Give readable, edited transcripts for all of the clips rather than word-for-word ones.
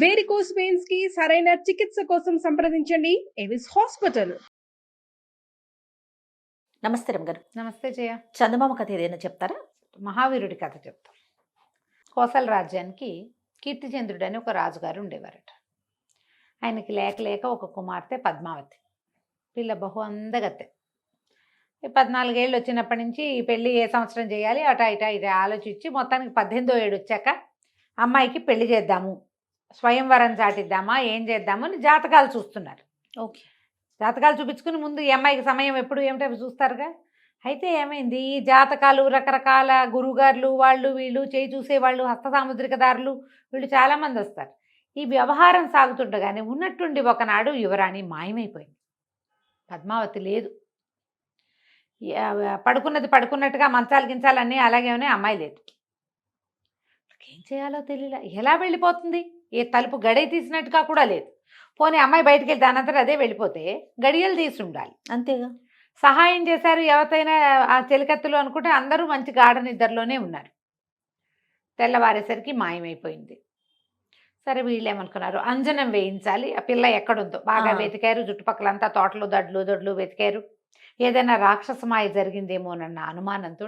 Varicose veins కి సరైన చికిత్స కోసం సంప్రదించండి ఎవిస్ హాస్పిటల్. నమస్తే రమగారు. నమస్తే జయ. చందమామ కథ ఏదైనా చెప్తారా? మహావీరుడి కథ చెప్తాం. కోసల రాజ్యానికి కీర్తిచంద్రుడు అని ఒక రాజుగారు ఉండేవారట. ఆయనకి లేక లేక ఒక కుమార్తె పద్మావతి. పిల్ల బహు అందగత్తె. 14 ఏళ్ళు వచ్చినప్పటి నుంచి ఈ పెళ్ళి ఏ సంవత్సరం చేయాలి అటా ఇటా ఆలోచించి మొత్తానికి 18వ ఏడు వచ్చాక అమ్మాయికి పెళ్లి చేద్దాము, స్వయంవరం చాటిద్దామా, ఏం చేద్దాము అని జాతకాలు చూస్తున్నారు. ఓకే, జాతకాలు చూపించుకుని ముందు ఈ అమ్మాయికి సమయం ఎప్పుడు ఏమిటో చూస్తారుగా. అయితే ఏమైంది, ఈ జాతకాలు రకరకాల గురువుగారులు వాళ్ళు వీళ్ళు చేయి చూసేవాళ్ళు, హస్త సాముద్రికదారులు వీళ్ళు చాలామంది వస్తారు. ఈ వ్యవహారం సాగుతుండగానే ఉన్నట్టుండి ఒకనాడు యువరాణి మాయమైపోయింది. పద్మావతి లేదు. పడుకున్నట్టుగా మంచాలు గించాలు అన్నీ అలాగే ఉన్నాయి, అమ్మాయి లేదు. ఏం చేయాలో తెలియలే. ఎలా వెళ్ళిపోతుంది? ఏ తలుపు గడియ తీసినట్టుగా కూడా లేదు. పోనీ అమ్మాయి బయటికి వెళ్తే అనంతరం అదే వెళ్ళిపోతే గడియలు తీసి ఉండాలి, అంతేగా. సహాయం చేశారు ఎవరైనా ఆ చెలికత్తులు అనుకుంటే అందరూ మంచి గాఢ నిద్రలోనే ఉన్నారు. తెల్లవారేసరికి మాయమైపోయింది. సరే వీళ్ళు ఏమనుకున్నారు, అంజనం వేయించాలి, ఆ పిల్ల ఎక్కడుందో బాగా వెతికారు. చుట్టుపక్కలంతా తోటలు దొడ్లు వెతికారు. ఏదైనా రాక్షసమాయ జరిగిందేమోనన్న అనుమానంతో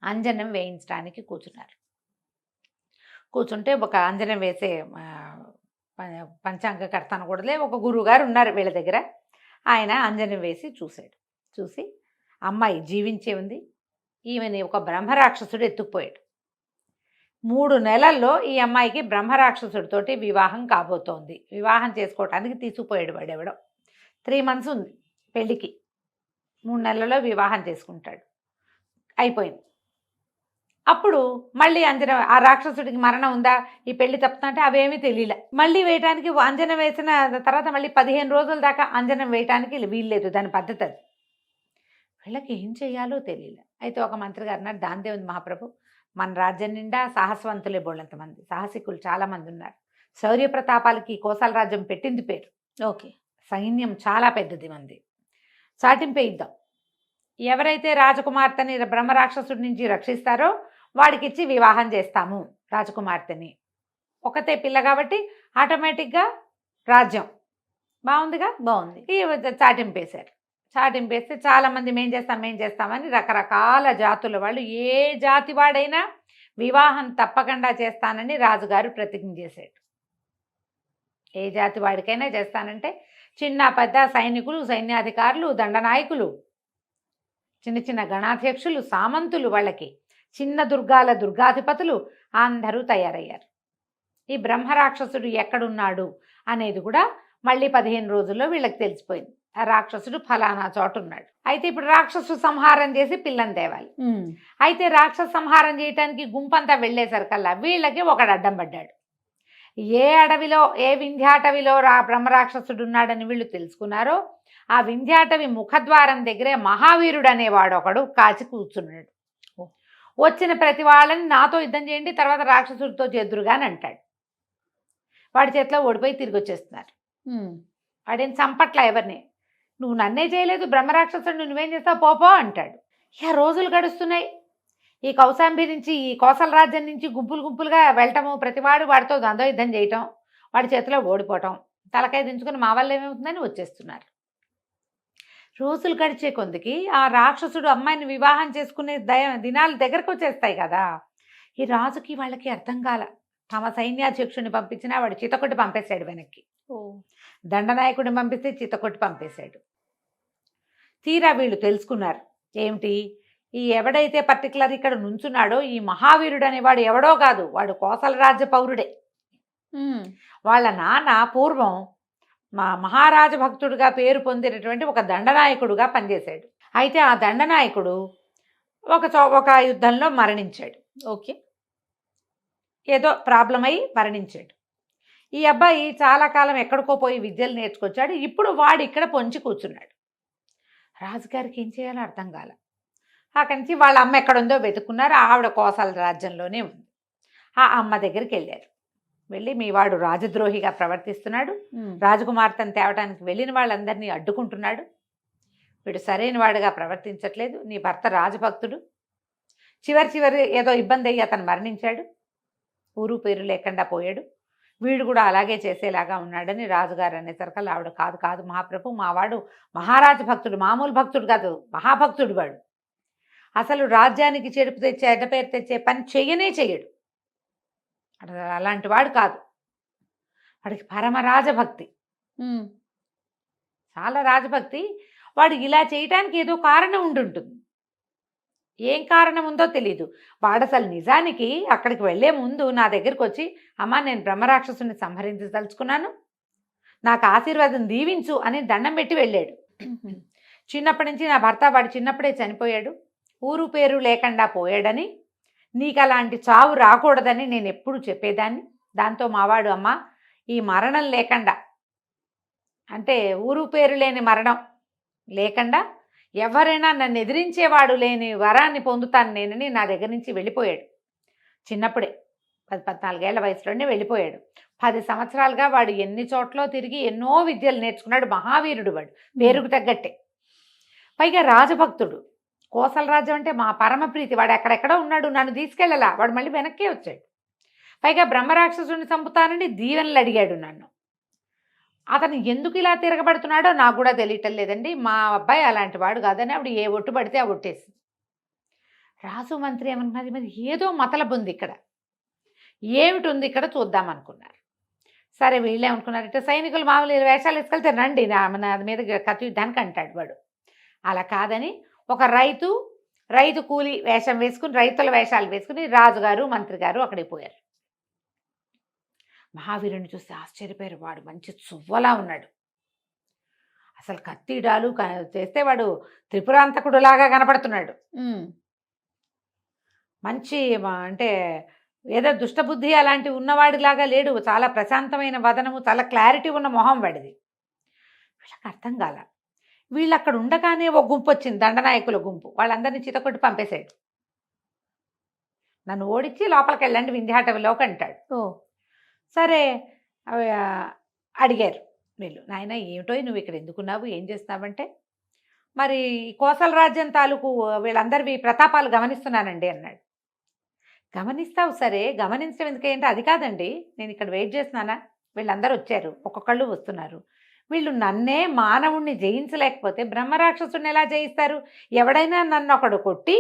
అంజనం వేయించడానికి కూర్చున్నారు. కూర్చుంటే ఒక అంజనం వేసే పంచాంగకర్త అనకూడదులే, ఒక గురువుగారు ఉన్నారు వీళ్ళ దగ్గర. ఆయన అంజనం వేసి చూశాడు. చూసి అమ్మాయి జీవించే ఉంది, ఈమెని ఒక బ్రహ్మరాక్షసుడు ఎత్తుకుపోయాడు. 3 నెలల్లో ఈ అమ్మాయికి బ్రహ్మరాక్షసుడితోటి వివాహం కాబోతోంది. వివాహం చేసుకోవటానికి తీసుకుపోయాడు వాడెవడో. 3 months ఉంది పెళ్ళికి, 3 నెలల్లో వివాహం చేసుకుంటాడు. అయిపోయింది. అప్పుడు మళ్ళీ అంజనం, ఆ రాక్షసుడికి మరణం ఉందా, ఈ పెళ్లి తప్పుతుంటే అవేమీ తెలియలే. మళ్ళీ వేయటానికి అంజనం వేసిన తర్వాత మళ్ళీ 15 రోజుల దాకా అంజనం వేయటానికి వీల్లేదు, దాని పద్ధతి అది. వీళ్ళకి ఏం చేయాలో తెలియలే. అయితే ఒక మంత్రి గారు అన్నారు, దాందే ఉంది మహాప్రభు, మన రాజ్యం నిండా సాహసవంతులే బోళ్ళంతమంది, సాహసికులు చాలామంది ఉన్నారు. శౌర్య ప్రతాపాలకి కోసల రాజ్యం పెట్టింది పేరు. ఓకే, సైన్యం చాలా పెద్దది మంది. చాటింపేయిద్దాం. ఎవరైతే రాజకుమార్తెని బ్రహ్మరాక్షసుడి నుంచి రక్షిస్తారో వాడికిచ్చి వివాహం చేస్తాము రాజకుమార్తెని. ఒకతే పిల్ల కాబట్టి ఆటోమేటిక్గా రాజ్యం బాగుందిగా. బాగుంది. చాటింపేశారు. చాటింపేస్తే చాలామంది మేం చేస్తామని రకరకాల జాతుల వాళ్ళు, ఏ జాతి వాడైనా వివాహం తప్పకుండా చేస్తానని రాజుగారు ప్రతిజ్ఞ చేశాడు. ఏ జాతి వాడికైనా చేస్తానంటే చిన్న పెద్ద సైనికులు, సైన్యాధికారులు, దండనాయకులు, చిన్న గణాధ్యక్షులు, సామంతులు, వాళ్ళకి చిన్న దుర్గాధిపతులు అందరూ తయారయ్యారు. ఈ బ్రహ్మరాక్షసుడు ఎక్కడున్నాడు అనేది కూడా మళ్ళీ 15 రోజుల్లో వీళ్ళకి తెలిసిపోయింది. ఆ రాక్షసుడు ఫలానా చోటు ఉన్నాడు. అయితే ఇప్పుడు రాక్షసు సంహారం చేసి పిల్లని తేవాలి. అయితే రాక్షస సంహారం చేయటానికి గుంపంతా వెళ్ళేసరికల్లా వీళ్ళకి ఒకడు అడ్డం పడ్డాడు. ఏ అడవిలో, ఏ వింధ్యాటవిలో బ్రహ్మరాక్షసుడు ఉన్నాడని వీళ్ళు తెలుసుకున్నారో ఆ వింధ్యాటవి ముఖద్వారం దగ్గరే మహావీరుడు అనేవాడు ఒకడు కాచి కూర్చున్నాడు. వచ్చిన ప్రతి వాళ్ళని నాతో యుద్ధం చేయండి, తర్వాత రాక్షసుడితో చేద్దురుగా అని అంటాడు. వాడి చేతిలో ఓడిపోయి తిరిగి వచ్చేస్తున్నారు. వాడేం చంపట్లా ఎవరిని. నువ్వు నన్నే చేయలేదు, బ్రహ్మరాక్షసుడు నువ్వేం చేస్తావు పోపో అంటాడు. ఇక రోజులు గడుస్తున్నాయి. ఈ కౌశాంబి నుంచి, ఈ కోసల రాజ్యం నుంచి గుంపులుగా వెళ్ళటము, ప్రతివాడు వాడితో ద్వంద్వ యుద్ధం చేయటం, వాడి చేతిలో ఓడిపోవటం, తలకాయ దించుకుని మా వల్ల ఏమవుతుందని వచ్చేస్తున్నారు. రోజులు గడిచే కొందికి ఆ రాక్షసుడు అమ్మాయిని వివాహం చేసుకునే దినాలు దగ్గరకు వచ్చేస్తాయి కదా. ఈ రాజుకి వాళ్ళకి అర్థం కాల. తమ సైన్యాధ్యక్షుడిని పంపించినా వాడు చితకొట్టి పంపేశాడు వెనక్కి. దండనాయకుడిని పంపిస్తే చితకొట్టి పంపేశాడు. తీరా వీళ్ళు తెలుసుకున్నారు ఏమిటి, ఈ ఎవడైతే పర్టికులర్ ఇక్కడ నుంచున్నాడో ఈ మహావీరుడు అనేవాడు ఎవడో కాదు, వాడు కోసల రాజ్య పౌరుడే. వాళ్ళ నాన్న పూర్వం మహారాజ భక్తుడిగా పేరు పొందినటువంటి ఒక దండనాయకుడుగా పనిచేశాడు. అయితే ఆ దండనాయకుడు ఒక యుద్ధంలో మరణించాడు. ఓకే, ఏదో ప్రాబ్లం అయి మరణించాడు. ఈ అబ్బాయి చాలా కాలం ఎక్కడికో పోయి విద్యలు నేర్చుకొచ్చాడు. ఇప్పుడు వాడు ఇక్కడ పొంచి కూర్చున్నాడు. రాజుగారికి ఏం చేయాలో అర్థం కాల. అక్కడి నుంచి వాళ్ళ అమ్మ ఎక్కడుందో వెతుక్కున్నారు. ఆవిడ కోసల రాజ్యంలోనే ఉంది. ఆ అమ్మ దగ్గరికి వెళ్ళారు. వెళ్ళి మీ వాడు రాజద్రోహిగా ప్రవర్తిస్తున్నాడు, రాజకుమార్తెను తేవటానికి వెళ్ళిన వాళ్ళందరినీ అడ్డుకుంటున్నాడు, వీడు సరైన వాడుగా ప్రవర్తించట్లేదు, నీ భర్త రాజభక్తుడు, చివరి ఏదో ఇబ్బంది అయ్యి అతను మరణించాడు, ఊరు పేరు లేకుండా పోయాడు, వీడు కూడా అలాగే చేసేలాగా ఉన్నాడని రాజుగారు అనేసరికల్లా ఆవిడ కాదు కాదు మహాప్రభు మావాడు మహారాజ భక్తుడు, మామూలు భక్తుడు కాదు, మహాభక్తుడు వాడు. అసలు రాజ్యానికి చెడుపు తెచ్చే అడ్డ పేరు తెచ్చే పని చెయ్యనే చెయ్యడు, అలాంటి వాడు కాదు. వాడికి పరమ రాజభక్తి, చాలా రాజభక్తి. వాడు ఇలా చేయటానికి ఏదో కారణం ఉండుంటుంది. ఏం కారణం ఉందో తెలీదు. వాడు అసలు నిజానికి అక్కడికి వెళ్లే ముందు నా దగ్గరికి వచ్చి, అమ్మా నేను బ్రహ్మరాక్షసుని సంహరించదలుచుకున్నాను, నాకు ఆశీర్వాదం దీవించు అని దండం పెట్టి వెళ్ళాడు. చిన్నప్పటి నుంచి నా భర్త వాడు చిన్నప్పుడే చనిపోయాడు, ఊరు పేరు లేకుండా పోయాడని, నీకు అలాంటి చావు రాకూడదని నేను ఎప్పుడు చెప్పేదాన్ని. దాంతో మావాడు, అమ్మ ఈ మరణం లేకుండా, అంటే ఊరు పేరు లేని మరణం లేకుండా ఎవరైనా నన్ను ఎదిరించేవాడు లేని వరాన్ని పొందుతాను నేనని నా దగ్గర నుంచి వెళ్ళిపోయాడు. చిన్నప్పుడే 14 ఏళ్ల వయసులోనే వెళ్ళిపోయాడు. 10 సంవత్సరాలుగా వాడు ఎన్ని చోట్ల తిరిగి ఎన్నో విద్యలు నేర్చుకున్నాడు. మహావీరుడు వాడు, పేరుకు తగ్గట్టే. పైగా రాజభక్తుడు. కోసల రాజ్యం అంటే మా పరమ ప్రీతి. వాడు ఎక్కడెక్కడో ఉన్నాడు, నన్ను తీసుకెళ్ళలా, వాడు మళ్ళీ వెనక్కే వచ్చాడు. పైగా బ్రహ్మరాక్షసుని చంపుతానని దీవెనలు అడిగాడు నన్ను. అతను ఎందుకు ఇలా తిరగబడుతున్నాడో నాకు కూడా తెలియటం లేదండి. మా అబ్బాయి అలాంటి వాడు కాదని ఆవిడ ఏ ఒట్టు పడితే ఆ ఒట్టేసి. రాజు మంత్రి ఏమన్నది, మరి ఏదో మతలబు ఉంది ఇక్కడ, ఏమిటి ఉంది ఇక్కడ చూద్దాం అనుకున్నారు. సరే వీళ్ళేమనుకున్నారు, ఇట్లా సైనికులు మామూలు వేషాలు వేసుకెళ్తే రండి నా మీద కత్తి యుద్ధానికి అంటాడు వాడు. అలా కాదని ఒక రైతు కూలి వేషం వేసుకుని, రైతుల వేషాలు వేసుకుని రాజుగారు మంత్రి గారు అక్కడికి పోయారు. మహావీరుని చూస్తే ఆశ్చర్యపోయారు. వాడు మంచి చువ్వలా ఉన్నాడు. అసలు కత్తిడాలు చేస్తే వాడు త్రిపురాంతకుడులాగా కనపడుతున్నాడు. మంచి అంటే ఏదో దుష్టబుద్ధి అలాంటివి ఉన్నవాడిలాగా లేడు. చాలా ప్రశాంతమైన వదనము, చాలా క్లారిటీ ఉన్న మొహం వాడిది. వీళ్ళకి అర్థం కాల. వీళ్ళు అక్కడ ఉండగానే ఒక గుంపు వచ్చింది, దండనాయకుల గుంపు. వాళ్ళందరినీ చితకొట్టి పంపేశాడు. నన్ను ఓడించి లోపలికి వెళ్ళండి వింధ్యాటవిలోకి అంటాడు. సరే అడిగారు వీళ్ళు, నాయన ఏమిటో నువ్వు ఇక్కడ ఎందుకున్నావు, ఏం చేస్తున్నావంటే, మరి కోసల రాజ్యం తాలూకు వీళ్ళందరివి ప్రతాపాలు గమనిస్తున్నానండి అన్నాడు. గమనిస్తావు సరే, గమనించడం ఎందుకంటే అది కాదండి, నేను ఇక్కడ వెయిట్ చేస్తున్నానా, వీళ్ళందరూ వచ్చారు, ఒక్కొక్కళ్ళు వస్తున్నారు. వీళ్ళు నన్నే మానవుణ్ణి జయించలేకపోతే బ్రహ్మరాక్షసుని ఎలా జయిస్తారు? ఎవడైనా నన్ను ఒకడు కొట్టి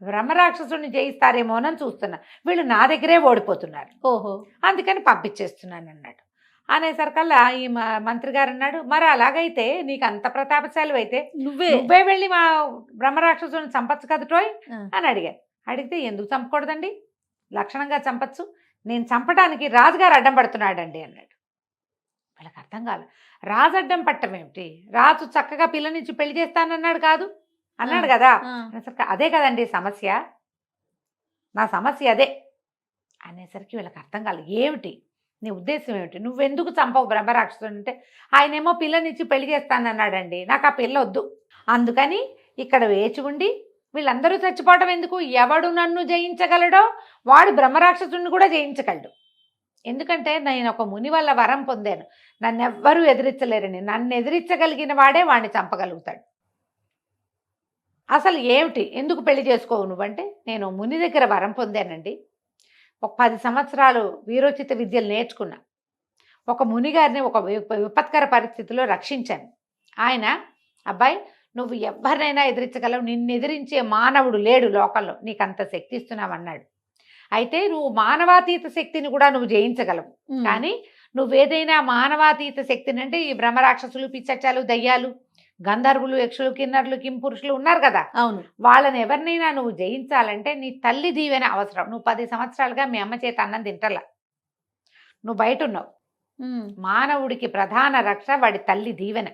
బ్రహ్మరాక్షసుని జయిస్తారేమోనని చూస్తున్నా, వీళ్ళు నా దగ్గరే ఓడిపోతున్నారు, అందుకని పంపించేస్తున్నాను అన్నాడు. అనేసరికల్లా ఈ మంత్రి గారు అన్నాడు, మరి అలాగైతే నీకు అంత ప్రతాపశాలి అయితే నువ్వే వెళ్ళి మా బ్రహ్మరాక్షసుని చంపచ్చు కదటోయ్ అని అడిగారు. అడిగితే ఎందుకు చంపకూడదండి, లక్షణంగా చంపచ్చు, నేను చంపడానికి రాజుగారు అడ్డం పడుతున్నాడండి అన్నాడు. వాళ్ళకి అర్థం కాదు. రాజు అడ్డం పట్టం ఏమిటి, రాజు చక్కగా పిల్లనిచ్చి పెళ్లి చేస్తానన్నాడు కాదు అన్నాడు కదా. అదే కదండి సమస్య, నా సమస్య అదే అనేసరికి వీళ్ళకి అర్థం కాలేదు. ఏమిటి నీ ఉద్దేశం ఏమిటి, నువ్వెందుకు చంపవు బ్రహ్మరాక్షసుడు అంటే, ఆయనేమో పిల్లనిచ్చి పెళ్లి చేస్తానన్నాడండి, నాకు ఆ పిల్ల వద్దు, అందుకని ఇక్కడ వేచి ఉండి వీళ్ళందరూ చచ్చిపోవడం ఎందుకు, ఎవడు నన్ను జయించగలడో వాడు బ్రహ్మరాక్షసుడిని కూడా జయించగలడు. ఎందుకంటే నేను ఒక ముని వల్ల వరం పొందాను, నన్ను ఎవ్వరూ ఎదిరించలేరని, నన్ను ఎదిరించగలిగిన వాడే వాడిని చంపగలుగుతాడు. అసలు ఏమిటి, ఎందుకు పెళ్లి చేసుకోవు నువ్వంటే, నేను ముని దగ్గర వరం పొందానండి, ఒక 10 సంవత్సరాలు వీరోచిత విద్యలు నేర్చుకున్నా, ఒక మునిగారిని ఒక విపత్కర పరిస్థితిలో రక్షించాను. ఆయన, అబ్బాయి నువ్వు ఎవరినైనా ఎదిరించగలవు, నిన్ను ఎదిరించే మానవుడు లేడు లోకంలో, నీకు అంత శక్తి ఇస్తున్నావు అన్నాడు. అయితే నువ్వు మానవాతీత శక్తిని కూడా నువ్వు జయించగలవు, కానీ నువ్వేదైనా మానవాతీత శక్తిని అంటే ఈ బ్రహ్మరాక్షసులు, పిచ్చచ్చాలు, దయ్యాలు, గంధర్వులు, యక్షులు, కిన్నరులు, కింపురుషులు ఉన్నారు కదా, అవును, వాళ్ళని ఎవరినైనా నువ్వు జయించాలంటే నీ తల్లి దీవెన అవసరం. నువ్వు 10 సంవత్సరాలుగా మీ అమ్మ చేత అన్నం తింటలా, నువ్వు బయట ఉన్నావు. మానవుడికి ప్రధాన రక్ష వాడి తల్లి దీవెన.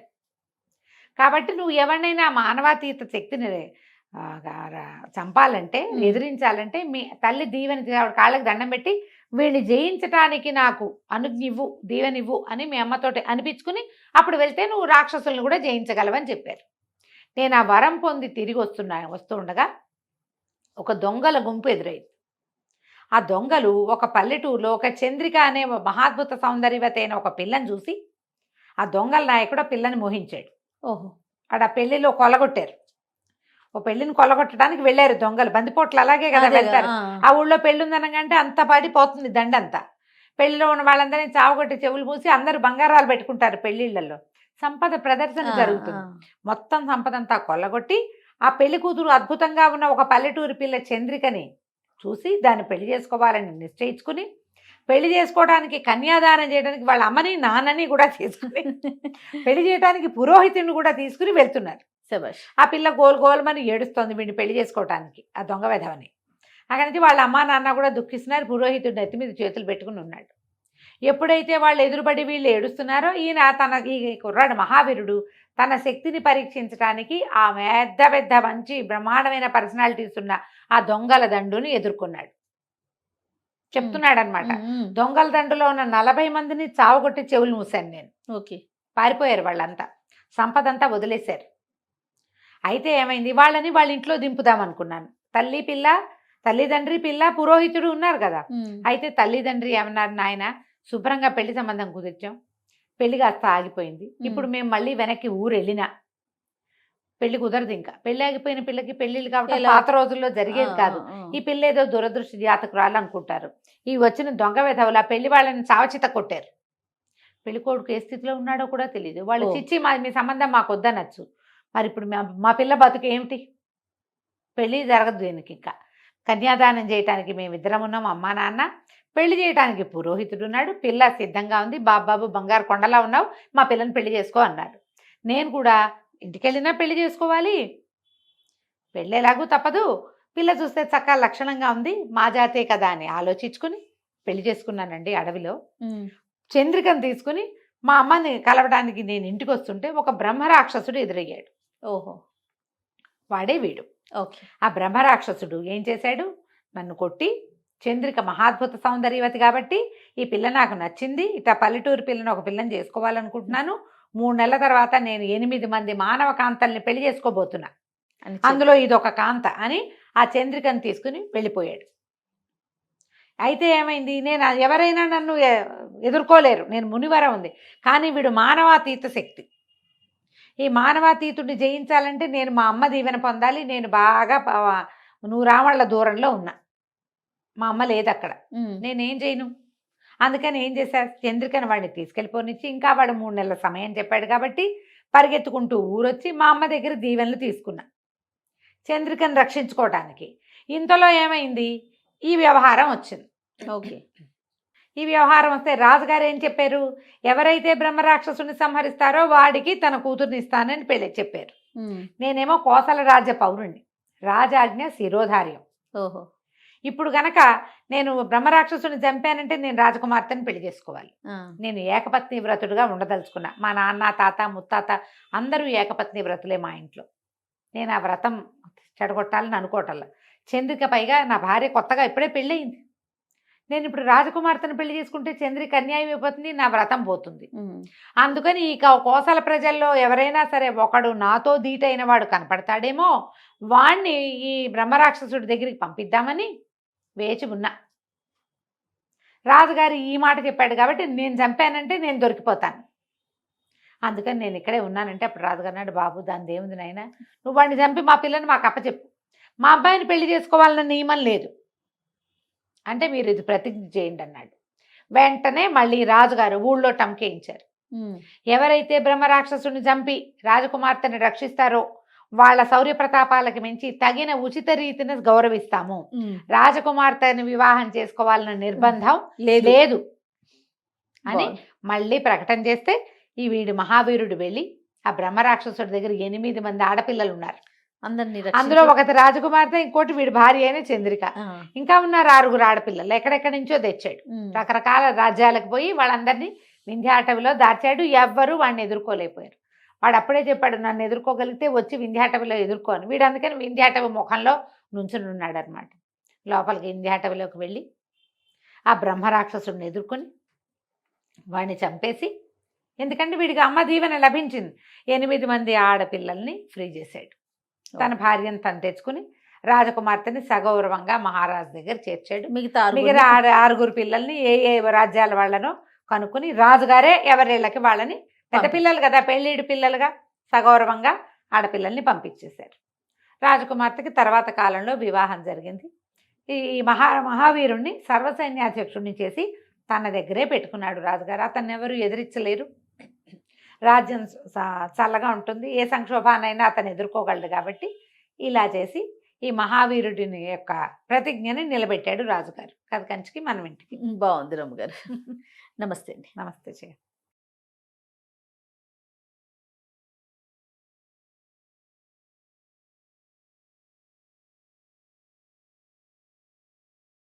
కాబట్టి నువ్వు ఎవరినైనా మానవాతీత శక్తిని చంపాలంటే, ఎదిరించాలంటే మీ తల్లి దీవెన కాళ్ళకి దండం పెట్టి వీళ్ళని జయించటానికి నాకు అనుజ్ఞివ్వు, దీవెనివ్వు అని మీ అమ్మతోటి అనిపించుకుని అప్పుడు వెళ్తే నువ్వు రాక్షసులను కూడా జయించగలవని చెప్పారు. నేను ఆ వరం పొంది తిరిగి వస్తూ ఉండగా ఒక దొంగల గుంపు ఎదురైంది. ఆ దొంగలు ఒక పల్లెటూరులో ఒక చంద్రిక అనే మహాద్భుత సౌందర్యవతి అయిన ఒక పిల్లని చూసి ఆ దొంగల నాయకుడు ఆ పిల్లని మోహించాడు. ఆడ పెళ్లిలో కొలగొట్టారు. ఓ పెళ్లిని కొలగొట్టడానికి వెళ్ళారు దొంగలు, బందిపోట్లు అలాగే కదా వెళ్తారు. ఆ ఊళ్ళో పెళ్ళి ఉందనగానే అంత పడిపోతుంది దండంతా. పెళ్లిలో ఉన్న వాళ్ళందరినీ చావగొట్టి చెవులు మూసి అందరూ బంగారాలు పెట్టుకుంటారు పెళ్లిళ్లలో. సంపద ప్రదర్శన జరుగుతుంది. మొత్తం సంపదంతా కొల్లగొట్టి ఆ పెళ్లి కూతురు అద్భుతంగా ఉన్న ఒక పల్లెటూరి పిల్ల చంద్రికని చూసి దాన్ని పెళ్లి చేసుకోవాలని నిశ్చయించుకుని పెళ్లి చేసుకోవడానికి కన్యాదానం చేయడానికి వాళ్ళ అమ్మని నాన్నని కూడా తీసుకుని పెళ్లి చేయడానికి పురోహితుడిని కూడా తీసుకుని వెళ్తున్నారు. శభాష్. ఆ పిల్ల గోల్మని ఏడుస్తోంది వీడిని పెళ్లి చేసుకోవటానికి, ఆ దొంగ వెధవని. అక్కడి నుంచి వాళ్ళ అమ్మా నాన్న కూడా దుఃఖిస్తున్నారు. పురోహితుడు నెత్తి మీద చేతులు పెట్టుకుని ఉన్నాడు. ఎప్పుడైతే వాళ్ళు ఎదురుబడి వీళ్ళు ఏడుస్తున్నారో ఈయన ఈ కుర్రాడు మహావీరుడు తన శక్తిని పరీక్షించడానికి ఆ పెద్ద పెద్ద మంచి బ్రహ్మాండమైన పర్సనాలిటీస్ ఉన్న ఆ దొంగల దండుని ఎదుర్కొన్నాడు. చెప్తున్నాడు అనమాట, దొంగల దండులో ఉన్న 40 మందిని చావగొట్టి చెవులు మూసాను నేను. ఓకే. పారిపోయారు వాళ్ళంతా, సంపదంతా వదిలేశారు. అయితే ఏమైంది, వాళ్ళ ఇంట్లో దింపుదామనుకున్నాను. తల్లిదండ్రి పిల్ల పురోహితుడు ఉన్నారు కదా. అయితే తల్లిదండ్రి ఏమన్నారు, నాయన శుభ్రంగా పెళ్లి సంబంధం కుదిర్చాం, పెళ్లి కాస్త ఆగిపోయింది, ఇప్పుడు మేము మళ్ళీ వెనక్కి ఊరు వెళ్ళినా పెళ్లి కుదరదు. ఇంకా పెళ్లి ఆగిపోయిన పిల్లకి పెళ్లిళ్ళు కాబట్టి పాత రోజుల్లో జరిగేది కాదు. ఈ పిల్ల ఏదో దురదృష్ట జాతకురాలు అనుకుంటారు. ఈ వచ్చిన దొంగ వెధవులు ఆ పెళ్లి వాళ్ళని చావచిత కొట్టారు. పెళ్లి కొడుకు ఏ స్థితిలో ఉన్నాడో కూడా తెలియదు. వాళ్ళు చిచ్చి మీ సంబంధం మాకు వద్దనొచ్చు, మరి ఇప్పుడు మా పిల్ల బతుకు ఏమిటి, పెళ్లి జరగదు దీనికి. ఇంకా కన్యాదానం చేయటానికి మేమిద్దరం ఉన్నాం, అమ్మా నాన్న. పెళ్లి చేయడానికి పురోహితుడు ఉన్నాడు, పిల్ల సిద్ధంగా ఉంది. బాబు బంగారు కొండలా ఉన్నావు, మా పిల్లని పెళ్లి చేసుకో అన్నాడు. నేను కూడా ఇంటికెళ్ళినా పెళ్లి చేసుకోవాలి, పెళ్ళి ఎలాగూ తప్పదు, పిల్ల చూస్తే చక్కగా లక్షణంగా ఉంది, మా జాతే కదా అని ఆలోచించుకుని పెళ్లి చేసుకున్నానండి. అడవిలో చంద్రికను తీసుకుని మా అమ్మని కలవడానికి నేను ఇంటికి వస్తుంటే ఒక బ్రహ్మరాక్షసుడు ఎదురయ్యాడు. ఓహో, వాడే వీడు. ఓకే. ఆ బ్రహ్మరాక్షసుడు ఏం చేశాడు, నన్ను కొట్టి, చంద్రిక మహాద్భుత సౌందర్యవతి కాబట్టి ఈ పిల్ల నాకు నచ్చింది, ఇట్లా పల్లెటూరు పిల్లని ఒక పిల్లని చేసుకోవాలనుకుంటున్నాను, 3 నెలల తర్వాత నేను 8 మంది మానవ కాంతల్ని పెళ్లి చేసుకోబోతున్నా, అందులో ఇదొక కాంత అని ఆ చంద్రికను తీసుకుని వెళ్ళిపోయాడు. అయితే ఏమైంది, నేను ఎవరైనా నన్ను ఎదుర్కోలేరు, నేను మునివరం ఉంది. కానీ వీడు మానవాతీత శక్తి. ఈ మానవాతీతుడిని జయించాలంటే నేను మా అమ్మ దీవెన పొందాలి. నేను బాగా 100 రామళ్ళ దూరంలో ఉన్నా, మా అమ్మ లేదు అక్కడ, నేనేం చేయను. అందుకని ఏం చేశారు, చంద్రికను వాడిని తీసుకెళ్ళిపోనిచ్చి, ఇంకా వాడు 3 నెలల సమయం చెప్పాడు కాబట్టి పరిగెత్తుకుంటూ ఊరొచ్చి మా అమ్మ దగ్గర దీవెనలు తీసుకున్నా చంద్రికను రక్షించుకోవటానికి. ఇంతలో ఏమైంది, ఈ వ్యవహారం వచ్చింది. ఓకే. ఈ వ్యవహారం వస్తే రాజుగారు ఏం చెప్పారు, ఎవరైతే బ్రహ్మరాక్షసుని సంహరిస్తారో వాడికి తన కూతుర్ని ఇస్తానని చెప్పారు. నేనేమో కోసల రాజ్య పౌరుణ్ణి, రాజాజ్ఞ శిరోధార్యం. ఓహో. ఇప్పుడు గనక నేను బ్రహ్మరాక్షసుని చంపానంటే నేను రాజకుమార్తెని పెళ్లి చేసుకోవాలి. నేను ఏకపత్ని వ్రతుడుగా ఉండదలుచుకున్నా. మా నాన్న తాత ముత్తాత అందరూ ఏకపత్ని వ్రతులే మా ఇంట్లో. నేను ఆ వ్రతం చెడగొట్టాలని అనుకోవటల్లా. చంద్రిక పైగా నా భార్య కొత్తగా ఇప్పుడే పెళ్ళయింది. నేను ఇప్పుడు రాజకుమార్తెను పెళ్లి చేసుకుంటే చంద్రిక అన్యాయం అయిపోతుంది, నా వ్రతం పోతుంది. అందుకని ఈ కోసల ప్రజల్లో ఎవరైనా సరే ఒకడు నాతో ధీటైన వాడు కనపడతాడేమో, వాణ్ణి ఈ బ్రహ్మరాక్షసుడి దగ్గరికి పంపిద్దామని వేచి ఉన్నా. రాజుగారు ఈ మాట చెప్పాడు కాబట్టి నేను చంపానంటే నేను దొరికిపోతాను, అందుకని నేను ఇక్కడే ఉన్నానంటే అప్పుడు రాజుగారు అన్నాడు, బాబు దాని దేవుంది నాయన, నువ్వు వాడిని చంపి మా పిల్లని మాకు అప్పచెప్పు, మా అబ్బాయిని పెళ్లి చేసుకోవాలన్న నియమం లేదు అంటే మీరు ఇది ప్రతిజ్ఞ చేయండి అన్నాడు. వెంటనే మళ్ళీ రాజుగారు ఊళ్ళో టంకేయించారు. ఎవరైతే బ్రహ్మరాక్షసుని చంపి రాజకుమార్తెని రక్షిస్తారో వాళ్ళ శౌర్య ప్రతాపాలకు మించి తగిన ఉచిత రీతిని గౌరవిస్తాము, రాజకుమార్తెని వివాహం చేసుకోవాలన్న నిర్బంధం లేదు అని మళ్ళీ ప్రకటన చేస్తే ఈ వీడు మహావీరుడు వెళ్ళి ఆ బ్రహ్మరాక్షసుడి దగ్గర 8 మంది ఆడపిల్లలు ఉన్నారు. అందులో ఒకటి రాజకుమార్తె, ఇంకోటి వీడి భార్య అయిన చంద్రిక, ఇంకా ఉన్నారు 6 ఆడపిల్లలు. ఎక్కడెక్కడి నుంచో తెచ్చాడు. రకరకాల రాజ్యాలకు పోయి వాళ్ళందరినీ వింధ్యాటవిలో దాచాడు. ఎవ్వరూ వాడిని ఎదుర్కోలేకపోయారు. వాడు అప్పుడే చెప్పాడు, నన్ను ఎదుర్కోగలిగితే వచ్చి వింధ్యాటవిలో ఎదుర్కోని. వీడు అందుకని వింధ్యాటవి ముఖంలో నుంచుని ఉన్నాడు అనమాట. లోపలికి వింధ్యాటవిలోకి వెళ్ళి ఆ బ్రహ్మరాక్షసుడిని ఎదుర్కొని వాడిని చంపేసి, ఎందుకంటే వీడికి అమ్మ దీవెన లభించింది, 8 మంది ఆడపిల్లల్ని ఫ్రీ చేశాడు. తన భార్యను తను తెచ్చుకుని రాజకుమార్తెని సగౌరవంగా మహారాజు దగ్గర చేర్చాడు. మిగతా 6 పిల్లల్ని ఏ రాజ్యాల వాళ్ళనో కనుక్కుని రాజుగారే ఎవరిళ్ళకి వాళ్ళని, పెద్ద పిల్లలు కదా పెళ్ళిడు పిల్లలుగా, సగౌరవంగా ఆడపిల్లల్ని పంపించేశారు. రాజకుమార్తెకి తర్వాత కాలంలో వివాహం జరిగింది. ఈ మహావీరుణ్ణి సర్వసైన్యాధ్యక్షుడిని చేసి తన దగ్గరే పెట్టుకున్నాడు రాజుగారు. అతన్ని ఎవరు ఎదిరించలేరు. రాజ్యం చల్లగా ఉంటుంది, ఏ సంక్షోభానైనా అతను ఎదుర్కోగలడు. కాబట్టి ఇలా చేసి ఈ మహావీరుడిని యొక్క ప్రతిజ్ఞని నిలబెట్టాడు రాజుగారు. కథ కంచికి మనం ఇంటికి. బాగుంది రమ్మగారు. నమస్తే అండి. నమస్తే చేయ